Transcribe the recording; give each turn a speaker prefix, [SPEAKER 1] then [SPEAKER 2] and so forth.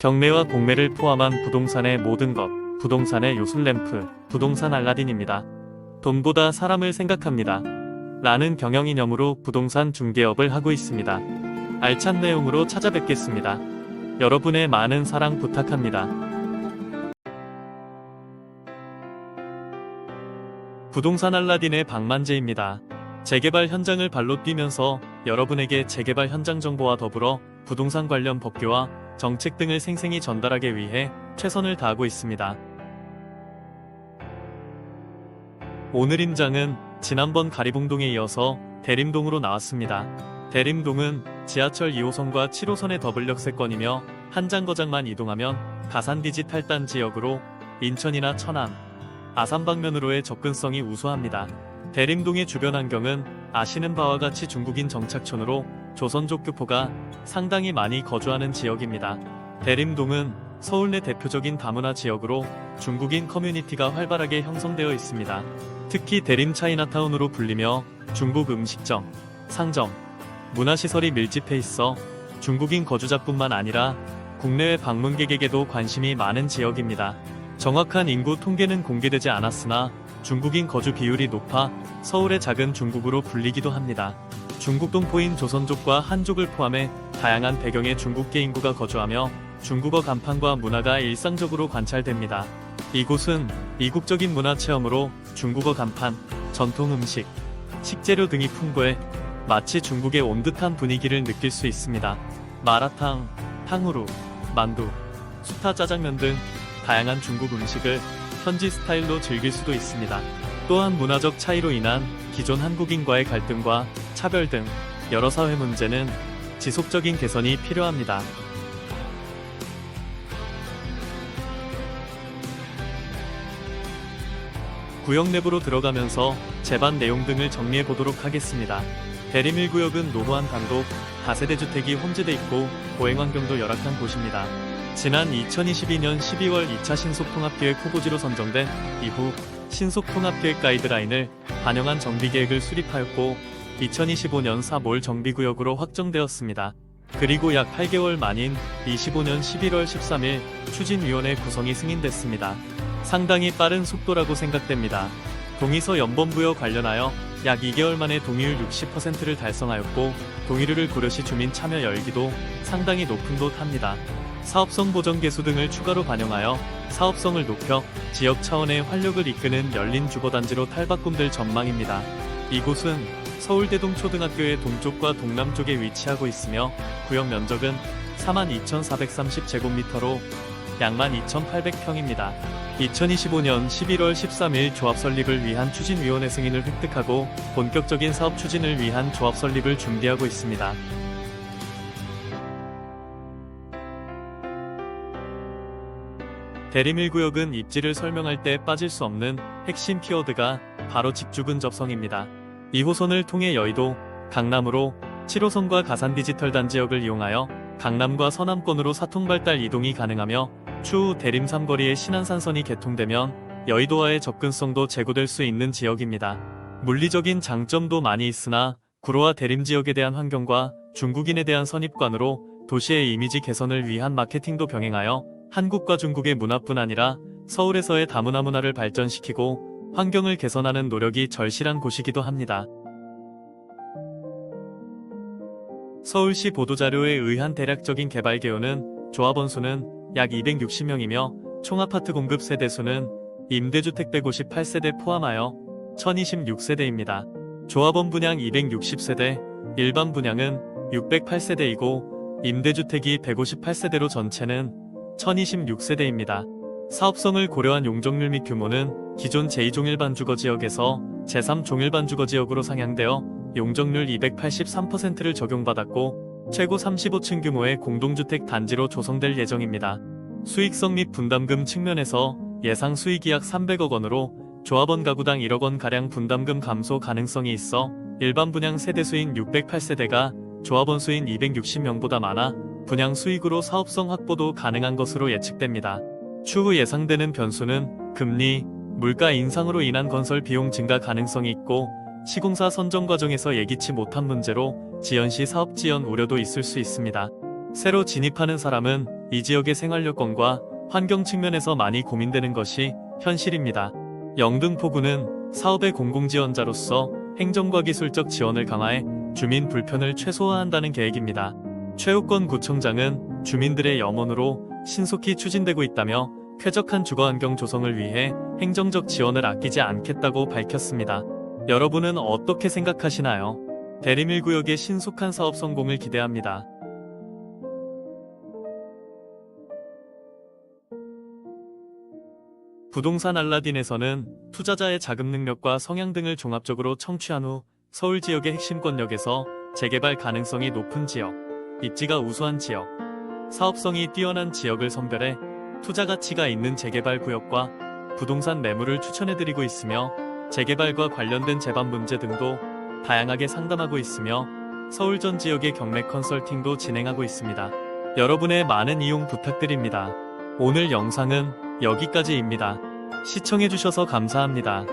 [SPEAKER 1] 경매와 공매를 포함한 부동산의 모든 것, 부동산의 요술램프, 부동산 알라딘입니다. 돈보다 사람을 생각합니다. 라는 경영이념으로 부동산 중개업을 하고 있습니다. 알찬 내용으로 찾아뵙겠습니다. 여러분의 많은 사랑 부탁합니다. 부동산 알라딘의 박만재입니다. 재개발 현장을 발로 뛰면서 여러분에게 재개발 현장 정보와 더불어 부동산 관련 법규와 정책 등을 생생히 전달하기 위해 최선을 다하고 있습니다. 오늘 임장은 지난번 가리봉동에 이어서 대림동으로 나왔습니다. 대림동은 지하철 2호선과 7호선의 더블 역세권이며 한 장거장만 이동하면 가산 디지털 단 지역으로 인천이나 천안, 아산 방면으로의 접근성이 우수합니다. 대림동의 주변 환경은 아시는 바와 같이 중국인 정착촌으로 조선족 교포가 상당히 많이 거주하는 지역입니다. 대림동은 서울 내 대표적인 다문화 지역으로 중국인 커뮤니티가 활발하게 형성되어 있습니다. 특히 대림 차이나타운으로 불리며 중국 음식점, 상점, 문화시설이 밀집해 있어 중국인 거주자뿐만 아니라 국내외 방문객에게도 관심이 많은 지역입니다. 정확한 인구 통계는 공개되지 않았으나 중국인 거주 비율이 높아 서울의 작은 중국으로 불리기도 합니다. 중국 동포인 조선족과 한족을 포함해 다양한 배경의 중국계 인구가 거주하며 중국어 간판과 문화가 일상적으로 관찰됩니다. 이곳은 이국적인 문화 체험으로 중국어 간판, 전통 음식, 식재료 등이 풍부해 마치 중국에 온 듯한 분위기를 느낄 수 있습니다. 마라탕, 탕후루, 만두, 수타 짜장면 등 다양한 중국 음식을 현지 스타일로 즐길 수도 있습니다. 또한 문화적 차이로 인한 기존 한국인과의 갈등과 차별 등 여러 사회 문제는 지속적인 개선이 필요합니다. 구역 내부로 들어가면서 제반 내용 등을 정리해 보도록 하겠습니다. 대림 1구역은 노후한 단독, 다세대 주택이 혼재돼 있고 보행 환경도 열악한 곳입니다. 지난 2022년 12월 2차 신속통합계획 후보지로 선정된 이후 신속통합계획 가이드라인을 반영한 정비계획을 수립하였고 2025년 4몰 정비구역으로 확정되었습니다. 그리고 약 8개월 만인 25년 11월 13일 추진위원회 구성이 승인됐습니다. 상당히 빠른 속도라고 생각됩니다. 동의서 연범부여 관련하여 약 2개월 만에 동의율 60%를 달성하였고 동의률을 고려시 주민 참여 열기도 상당히 높은 듯 합니다. 사업성 보정 개수 등을 추가로 반영하여 사업성을 높여 지역 차원의 활력을 이끄는 열린 주거단지로 탈바꿈될 전망입니다. 이곳은 서울대동초등학교의 동쪽과 동남쪽에 위치하고 있으며 구역 면적은 42,430제곱미터로 약 12,800평입니다. 2025년 11월 13일 조합 설립을 위한 추진위원회 승인을 획득하고 본격적인 사업 추진을 위한 조합 설립을 준비하고 있습니다. 대림 1구역은 입지를 설명할 때 빠질 수 없는 핵심 키워드가 바로 직주 근접성입니다. 2호선을 통해 여의도, 강남으로 7호선과 가산 디지털 단지역을 이용하여 강남과 서남권으로 사통발달 이동이 가능하며 추후 대림 3거리의 신안산선이 개통되면 여의도와의 접근성도 제고될 수 있는 지역입니다. 물리적인 장점도 많이 있으나 구로와 대림 지역에 대한 환경과 중국인에 대한 선입관으로 도시의 이미지 개선을 위한 마케팅도 병행하여 한국과 중국의 문화뿐 아니라 서울에서의 다문화 문화를 발전시키고 환경을 개선하는 노력이 절실한 곳이기도 합니다. 서울시 보도자료에 의한 대략적인 개발 개요는 조합원 수는 약 260명이며 총아파트 공급 세대수는 임대주택 158세대 포함하여 1026세대입니다. 조합원 분양 260세대, 일반 분양은 608세대이고 임대주택이 158세대로 전체는 1026세대입니다. 사업성을 고려한 용적률 및 규모는 기존 제2종일반 주거지역에서 제3종일반 주거지역으로 상향되어 용적률 283%를 적용받았고 최고 35층 규모의 공동주택 단지로 조성될 예정입니다. 수익성 및 분담금 측면에서 예상 수익이 약 300억 원으로 조합원 가구당 1억 원가량 분담금 감소 가능성이 있어 일반 분양 세대수인 608세대가 조합원 수인 260명보다 많아 분양 수익으로 사업성 확보도 가능한 것으로 예측됩니다. 추후 예상되는 변수는 금리, 물가 인상으로 인한 건설 비용 증가 가능성이 있고 시공사 선정 과정에서 예기치 못한 문제로 지연 시 사업 지연 우려도 있을 수 있습니다. 새로 진입하는 사람은 이 지역의 생활 여건과 환경 측면에서 많이 고민되는 것이 현실입니다. 영등포구는 사업의 공공지원자로서 행정과 기술적 지원을 강화해 주민 불편을 최소화한다는 계획입니다. 최욱권 구청장은 주민들의 염원으로 신속히 추진되고 있다며 쾌적한 주거환경 조성을 위해 행정적 지원을 아끼지 않겠다고 밝혔습니다. 여러분은 어떻게 생각하시나요? 대림 1구역의 신속한 사업 성공을 기대합니다. 부동산 알라딘에서는 투자자의 자금 능력과 성향 등을 종합적으로 청취한 후 서울 지역의 핵심권역에서 재개발 가능성이 높은 지역, 입지가 우수한 지역, 사업성이 뛰어난 지역을 선별해 투자 가치가 있는 재개발 구역과 부동산 매물을 추천해드리고 있으며 재개발과 관련된 제반 문제 등도 다양하게 상담하고 있으며 서울 전 지역의 경매 컨설팅도 진행하고 있습니다. 여러분의 많은 이용 부탁드립니다. 오늘 영상은 여기까지입니다. 시청해주셔서 감사합니다.